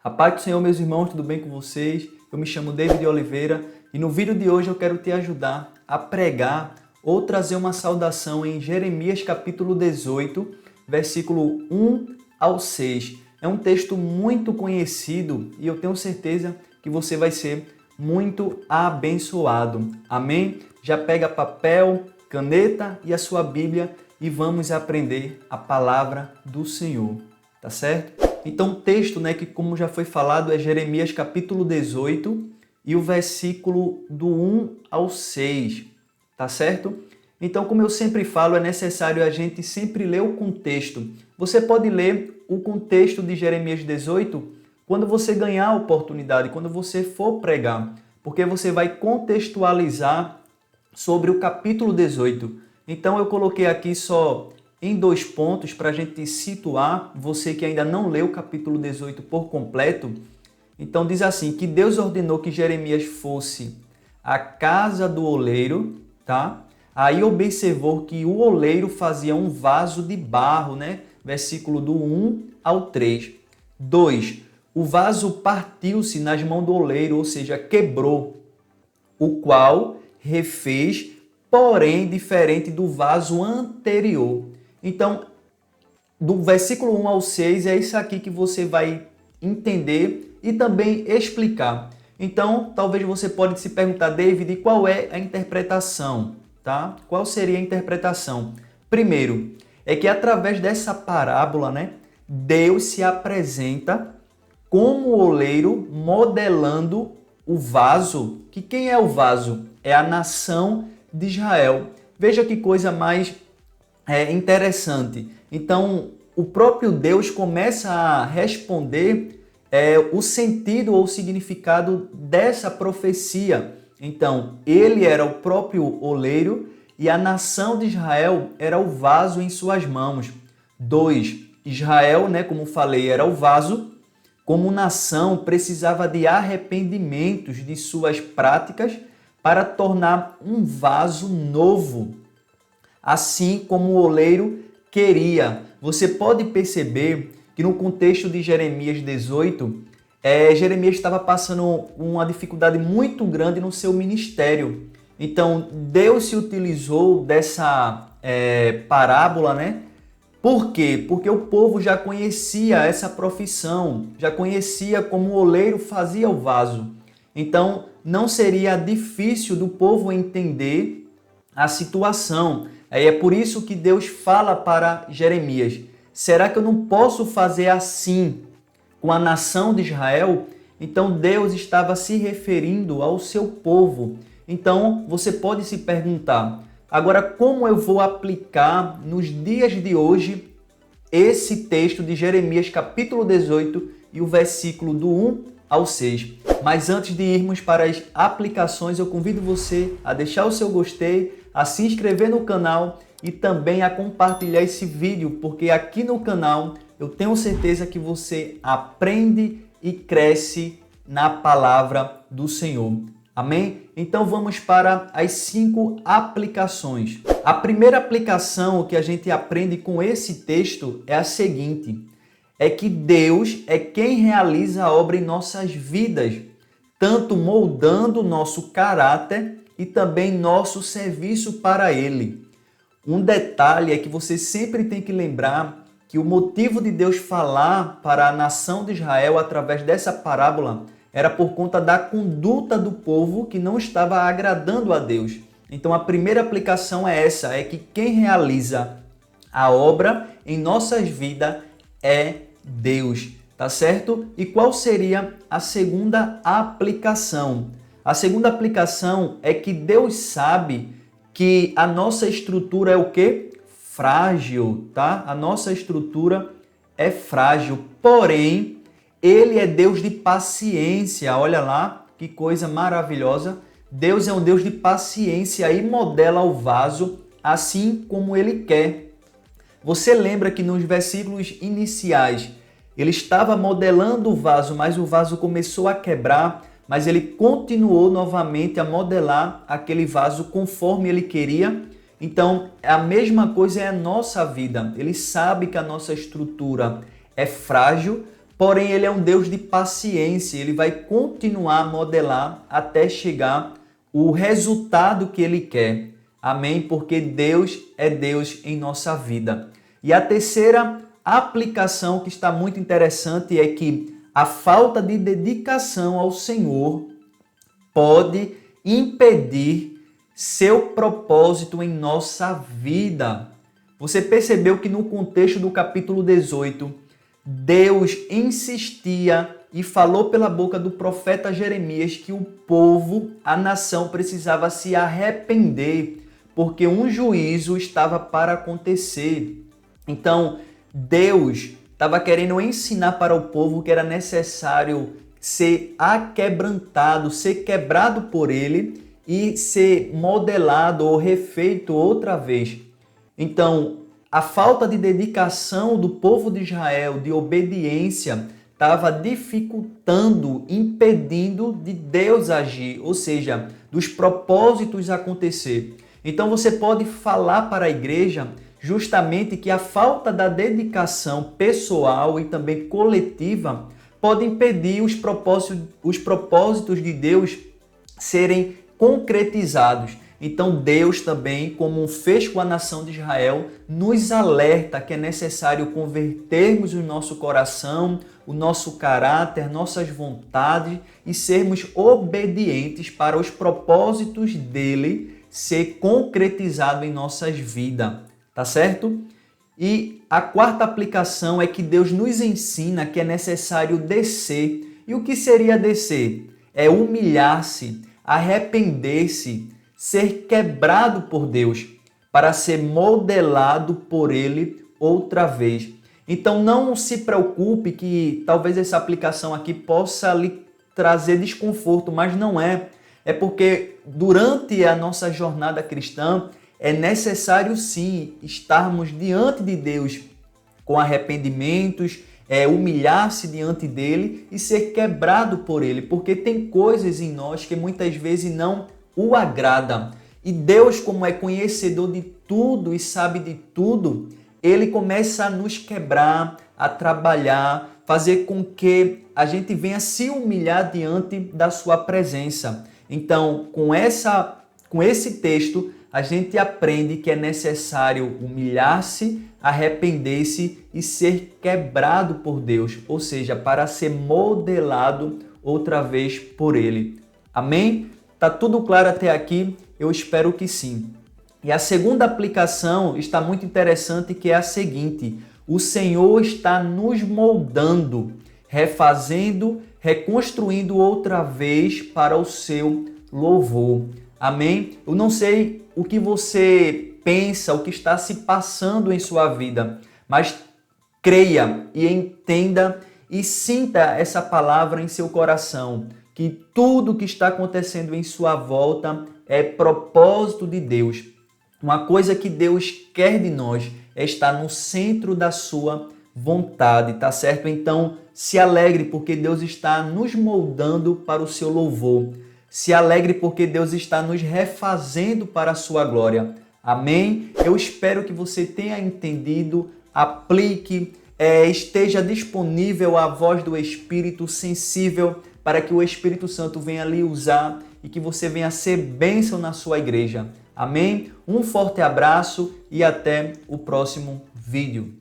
A paz do Senhor, meus irmãos, tudo bem com vocês? Eu me chamo David Oliveira e no vídeo de hoje eu quero te ajudar a pregar ou trazer uma saudação em Jeremias capítulo 18, versículo 1 ao 6. É um texto muito conhecido e eu tenho certeza que você vai ser muito abençoado. Amém? Já pega papel, caneta e a sua Bíblia e vamos aprender a palavra do Senhor, tá certo? Então o texto, que como já foi falado, é Jeremias capítulo 18 e o versículo do 1 ao 6, tá certo? Então, como eu sempre falo, é necessário a gente sempre ler o contexto. Você pode ler o contexto de Jeremias 18 quando você ganhar a oportunidade, quando você for pregar, porque você vai contextualizar sobre o capítulo 18. Então eu coloquei aqui só em 2 pontos para a gente situar, você que ainda não leu o capítulo 18 por completo. Então diz assim, que Deus ordenou que Jeremias fosse à casa do oleiro, tá? Aí observou que o oleiro fazia um vaso de barro, Versículo do 1 ao 3. 2. O vaso partiu-se nas mãos do oleiro, ou seja, quebrou, o qual refez, porém diferente do vaso anterior. Então, do versículo 1 ao 6 é isso aqui que você vai entender e também explicar. Então, talvez você pode se perguntar, David, qual é a interpretação? Tá? Qual seria a interpretação? Primeiro, é que através dessa parábola, Deus se apresenta como o oleiro modelando o vaso, que quem é o vaso? É a nação de Israel. Veja que coisa mais interessante. Então, o próprio Deus começa a responder o sentido ou significado dessa profecia. Então, ele era o próprio oleiro e a nação de Israel era o vaso em suas mãos. 2. Israel, como falei, era o vaso. Como nação, precisava de arrependimentos de suas práticas para tornar um vaso novo, assim como o oleiro queria. Você pode perceber que no contexto de Jeremias 18, Jeremias estava passando uma dificuldade muito grande no seu ministério. Então, Deus se utilizou dessa parábola, Por quê? Porque o povo já conhecia essa profissão, já conhecia como o oleiro fazia o vaso. Então, não seria difícil do povo entender a situação. É por isso que Deus fala para Jeremias, será que eu não posso fazer assim com a nação de Israel? Então, Deus estava se referindo ao seu povo. Então, você pode se perguntar, agora, como eu vou aplicar nos dias de hoje esse texto de Jeremias capítulo 18 e o versículo do 1 ao 6? Mas antes de irmos para as aplicações, eu convido você a deixar o seu gostei, a se inscrever no canal e também a compartilhar esse vídeo, porque aqui no canal eu tenho certeza que você aprende e cresce na palavra do Senhor. Amém? Então vamos para as 5 aplicações. A primeira aplicação que a gente aprende com esse texto é a seguinte: é que Deus é quem realiza a obra em nossas vidas, tanto moldando nosso caráter e também nosso serviço para Ele. Um detalhe é que você sempre tem que lembrar que o motivo de Deus falar para a nação de Israel através dessa parábola era por conta da conduta do povo que não estava agradando a Deus. Então a primeira aplicação é essa, é que quem realiza a obra em nossas vidas é Deus, tá certo? E qual seria a segunda aplicação? A segunda aplicação é que Deus sabe que a nossa estrutura é o quê? Frágil, tá? A nossa estrutura é frágil, porém Ele é Deus de paciência. Olha lá, que coisa maravilhosa. Deus é um Deus de paciência e modela o vaso assim como Ele quer. Você lembra que nos versículos iniciais Ele estava modelando o vaso, mas o vaso começou a quebrar, mas Ele continuou novamente a modelar aquele vaso conforme Ele queria. Então, a mesma coisa é a nossa vida. Ele sabe que a nossa estrutura é frágil, porém ele é um Deus de paciência, ele vai continuar a modelar até chegar o resultado que ele quer. Amém? Porque Deus é Deus em nossa vida. E a terceira aplicação que está muito interessante é que a falta de dedicação ao Senhor pode impedir seu propósito em nossa vida. Você percebeu que no contexto do capítulo 18, Deus insistia e falou pela boca do profeta Jeremias que o povo, a nação, precisava se arrepender, porque um juízo estava para acontecer. Então, Deus estava querendo ensinar para o povo que era necessário ser aquebrantado, ser quebrado por ele e ser modelado ou refeito outra vez. Então, a falta de dedicação do povo de Israel, de obediência, estava dificultando, impedindo de Deus agir, ou seja, dos propósitos acontecer. Então você pode falar para a igreja justamente que a falta da dedicação pessoal e também coletiva pode impedir os propósitos de Deus serem concretizados. Então Deus também, como fez com a nação de Israel, nos alerta que é necessário convertermos o nosso coração, o nosso caráter, nossas vontades e sermos obedientes para os propósitos dele ser concretizado em nossas vidas, tá certo? E a quarta aplicação é que Deus nos ensina que é necessário descer. E o que seria descer? É humilhar-se, arrepender-se, ser quebrado por Deus, para ser modelado por Ele outra vez. Então não se preocupe que talvez essa aplicação aqui possa lhe trazer desconforto, mas não é. É porque durante a nossa jornada cristã é necessário sim estarmos diante de Deus com arrependimentos, humilhar-se diante dele e ser quebrado por ele, porque tem coisas em nós que muitas vezes não o agradam. E Deus, como é conhecedor de tudo e sabe de tudo, ele começa a nos quebrar, a trabalhar, fazer com que a gente venha se humilhar diante da sua presença. Então, com esse texto, a gente aprende que é necessário humilhar-se, arrepender-se e ser quebrado por Deus, ou seja, para ser modelado outra vez por Ele. Amém? Tá tudo claro até aqui? Eu espero que sim. E a segunda aplicação está muito interessante, que é a seguinte: o Senhor está nos moldando, refazendo, reconstruindo outra vez para o seu louvor. Amém? Eu não sei o que você pensa, o que está se passando em sua vida, mas creia e entenda e sinta essa palavra em seu coração, que tudo que está acontecendo em sua volta é propósito de Deus. Uma coisa que Deus quer de nós é estar no centro da sua vontade, tá certo? Então, se alegre porque Deus está nos moldando para o seu louvor. Se alegre porque Deus está nos refazendo para a sua glória. Amém? Eu espero que você tenha entendido, aplique, esteja disponível à voz do Espírito, sensível, para que o Espírito Santo venha lhe usar e que você venha ser bênção na sua igreja. Amém? Um forte abraço e até o próximo vídeo.